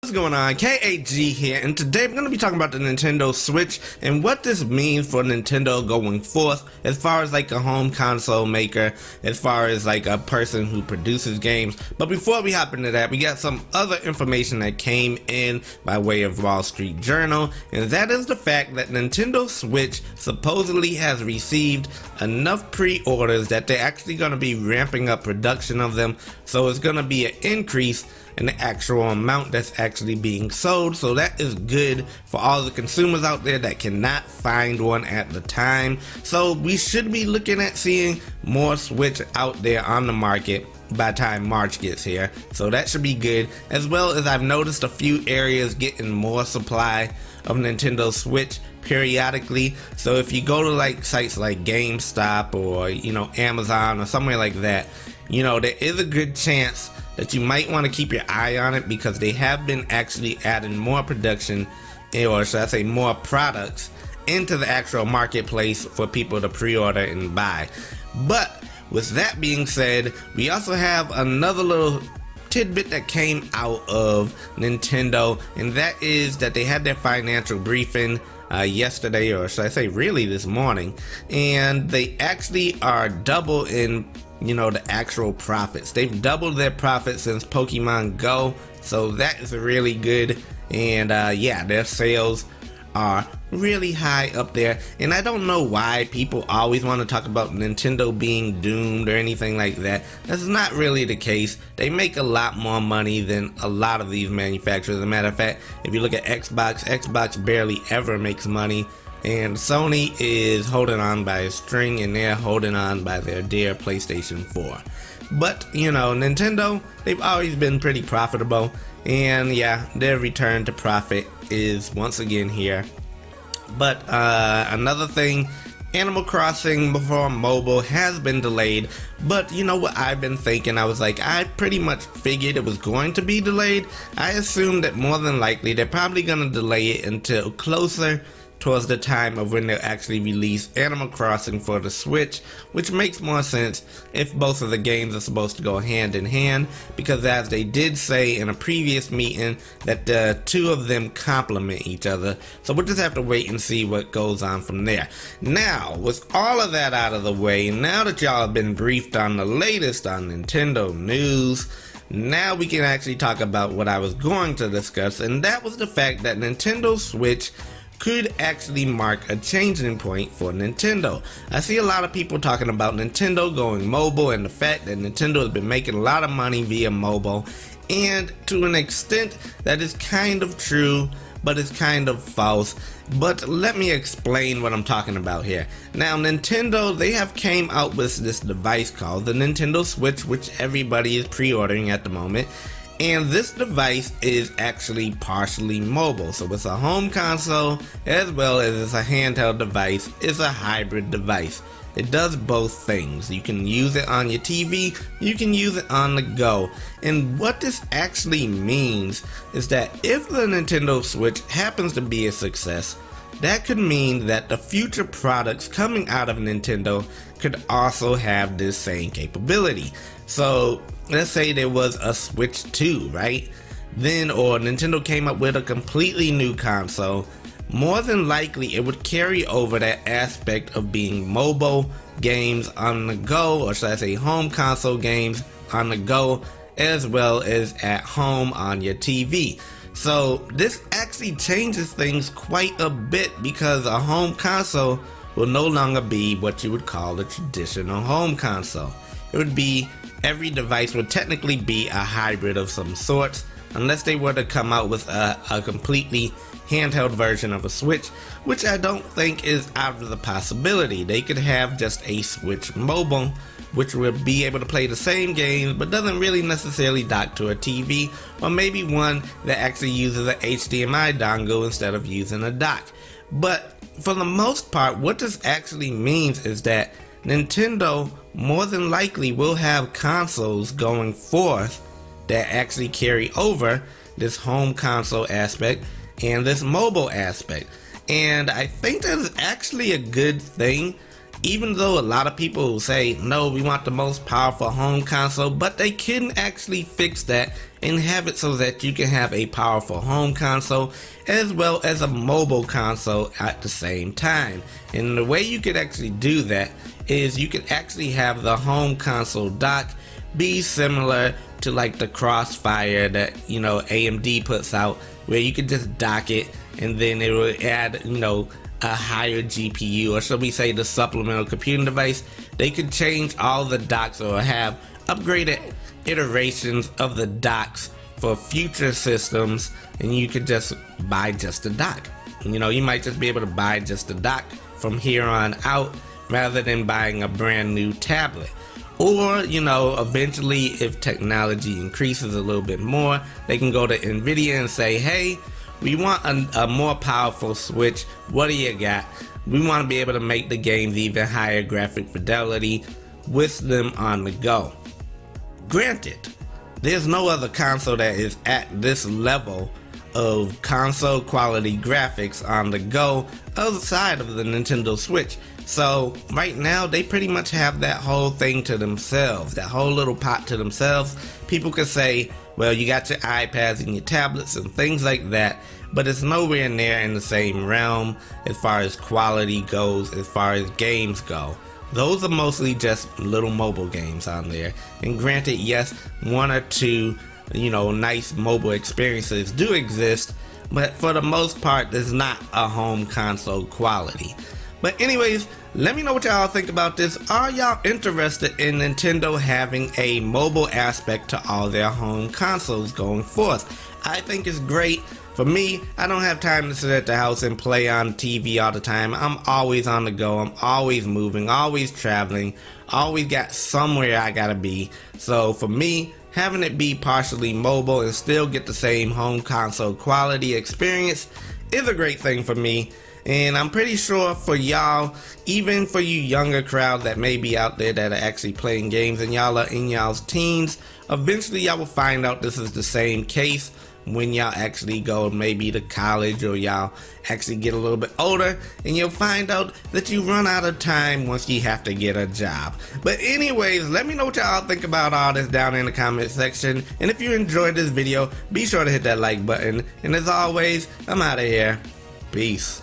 What's going on? KAG here, and today we're going to be talking about the Nintendo Switch and what this means for Nintendo going forth as far as like a home console maker, as far as like a person who produces games. But before we hop into that, we got some other information that came in by way of Wall Street Journal, and that is the fact that Nintendo Switch supposedly has received enough pre-orders that they're actually going to be ramping up production of them, so it's going to be an increase in the actual amount that's actually being sold. So that is good for all the consumers out there that cannot find one at the time. So we should be looking at seeing more Switch out there on the market by the time March gets here, so that should be good. As well as I've noticed a few areas getting more supply of Nintendo Switch periodically. So if you go to like sites like GameStop or Amazon or somewhere like that, there is a good chance that you might want to keep your eye on it, because they have been actually adding more production, or should I say more products, into the actual marketplace for people to pre-order and buy. But with that being said, we also have another little tidbit that came out of Nintendo, and that is that they had their financial briefing yesterday, or should I say really this morning, and they actually are double in the actual profits. They've doubled their profits since Pokemon Go, so that is really good. And yeah, their sales are really high up there, and I don't know why people always want to talk about Nintendo being doomed or anything like that. That's not really the case. They make a lot more money than a lot of these manufacturers. As a matter of fact, if you look at Xbox barely ever makes money, and Sony is holding on by a string, and they're holding on by their dear PlayStation 4. But Nintendo, they've always been pretty profitable, and yeah, their return to profit is once again here. But another thing, Animal Crossing before mobile has been delayed. But you know what I've been thinking? I was like, I pretty much figured it was going to be delayed. I assumed that more than likely they're probably going to delay it until closer towards the time of when they'll actually release Animal Crossing for the Switch, which makes more sense if both of the games are supposed to go hand in hand, because as they did say in a previous meeting, that the two of them complement each other. So we'll just have to wait and see what goes on from there. Now, with all of that out of the way, now that y'all have been briefed on the latest on Nintendo news, now we can actually talk about what I was going to discuss, and that was the fact that Nintendo Switch could actually mark a changing point for Nintendo. I see a lot of people talking about Nintendo going mobile and the fact that Nintendo has been making a lot of money via mobile, and to an extent that is kind of true, but it's kind of false. But let me explain what I'm talking about here. Now, Nintendo, they have came out with this device called the Nintendo Switch, which everybody is pre-ordering at the moment. And this device is actually partially mobile, so it's a home console as well as it's a handheld device. It's a hybrid device. It does both things. You can use it on your TV, you can use it on the go. And what this actually means is that if the Nintendo Switch happens to be a success, that could mean that the future products coming out of Nintendo could also have this same capability. So let's say there was a Switch 2, right? Then, or Nintendo came up with a completely new console, more than likely it would carry over that aspect of being mobile games on the go, or should I say home console games on the go, as well as at home on your TV. So this actually changes things quite a bit, because a home console will no longer be what you would call a traditional home console. It would be, every device would technically be a hybrid of some sorts, unless they were to come out with a completely handheld version of a Switch, which I don't think is out of the possibility. They could have just a Switch Mobile, which would be able to play the same games but doesn't really necessarily dock to a TV, or maybe one that actually uses an HDMI dongle instead of using a dock. But for the most part, what this actually means is that Nintendo more than likely will have consoles going forth that actually carry over this home console aspect and this mobile aspect. And I think that is actually a good thing, Even though a lot of people say, no, we want the most powerful home console, but they can actually fix that and have it so that you can have a powerful home console as well as a mobile console at the same time. And the way you could actually do that is you could actually have the home console dock be similar to like the Crossfire that, you know, AMD puts out, where you could just dock it and then it will add, you know, a higher GPU, or shall we say the supplemental computing device. They could change all the docks or have upgraded iterations of the docks for future systems, and you could just buy just the dock. You know, you might just be able to buy just the dock from here on out rather than buying a brand new tablet. Or, you know, eventually if technology increases a little bit more, they can go to Nvidia and say, hey, we want a more powerful Switch. What do you got? We want to be able to make the games even higher graphic fidelity with them on the go. Granted, there's no other console that is at this level of console quality graphics on the go outside of the Nintendo Switch. So right now they pretty much have that whole thing to themselves, that whole little pot to themselves. People could say, well, you got your iPads and your tablets and things like that, but it's nowhere near in the same realm as far as quality goes, as far as games go. Those are mostly just little mobile games on there. And granted, yes, one or two, you know, nice mobile experiences do exist, but for the most part, there's not a home console quality. But anyways, let me know what y'all think about this. Are y'all interested in Nintendo having a mobile aspect to all their home consoles going forth? I think it's great. For me, I don't have time to sit at the house and play on TV all the time. I'm always on the go. I'm always moving, always traveling, always got somewhere I gotta be. So for me, having it be partially mobile and still get the same home console quality experience is a great thing for me. And I'm pretty sure for y'all, even for you younger crowd that may be out there that are actually playing games and y'all are in y'all's teens, eventually y'all will find out this is the same case when y'all actually go maybe to college, or y'all actually get a little bit older, and you'll find out that you run out of time once you have to get a job. But anyways, let me know what y'all think about all this down in the comment section, and if you enjoyed this video, be sure to hit that like button, and as always, I'm out of here. Peace.